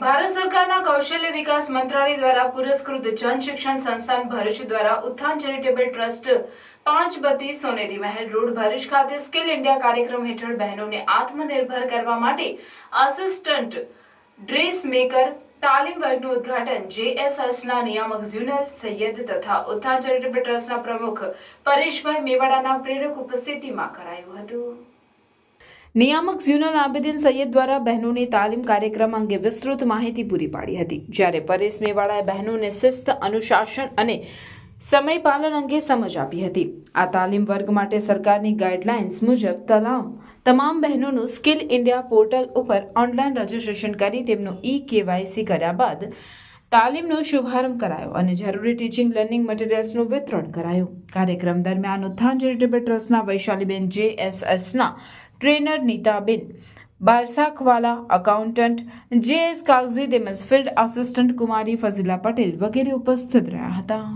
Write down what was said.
ભારત સરકારના કૌશલ્ય વિકાસ મંત્રાલય દ્વારા પુરસ્કૃત જન શિક્ષણ સંસ્થાન ભરૂચ દ્વારા ઉત્થાન ચેરિટેબલ ટ્રસ્ટ 532 સોનેરી મહેલ રોડ ભરૂચ ખાતે સ્કિલ ઇન્ડિયા કાર્યક્રમ હેઠળ બહેનોને આત્મનિર્ભર કરવા માટે આસિસ્ટન્ટ ડ્રેસ મેકર તાલીમ વર્ગનું ઉદ્ઘાટન જેએસએસના નિયામક ઝ્યુનલ સૈયદ તથા ઉત્થાન ચેરિટેબલ ટ્રસ્ટના પ્રમુખ પરેશભાઈ મેવાડાના પ્રેરક ઉપસ્થિતિમાં કરાયું હતું। નિયામક ઝ્યુનલ આબેદીન સૈયદ દ્વારા બહેનોને તાલીમ કાર્યક્રમ અંગે વિસ્તૃત માહિતી પૂરી પાડી હતી, જ્યારે પરેશ મેવાડાએ બહેનોને શિસ્ત, અનુશાસન અને સમય પાલન અંગે સમજ આપી હતી। આ તાલીમ વર્ગ માટે સરકારની ગાઈડલાઇન્સ મુજબ તમામ બહેનોનું સ્કિલ ઇન્ડિયા પોર્ટલ ઉપર ઓનલાઈન રજીસ્ટ્રેશન કરી તેમનું KYC કર્યા બાદ તાલીમનો શુભારંભ કરાયો અને જરૂરી ટીચિંગ લર્નિંગ મટીરિયલ્સનું વિતરણ કરાયું। કાર્યક્રમ દરમિયાન ઉત્થાન ચેરિટેબલ ટ્રસ્ટના વૈશાલીબેન JSSના trainer Nitaben બારસાખવાલા, accountant JS Kagzi તેમજ ફિલ્ડ આસિસ્ટન્ટ કુમારી ફઝીલા પટેલ વગેરે ઉપસ્થિત રહ્યા હતા।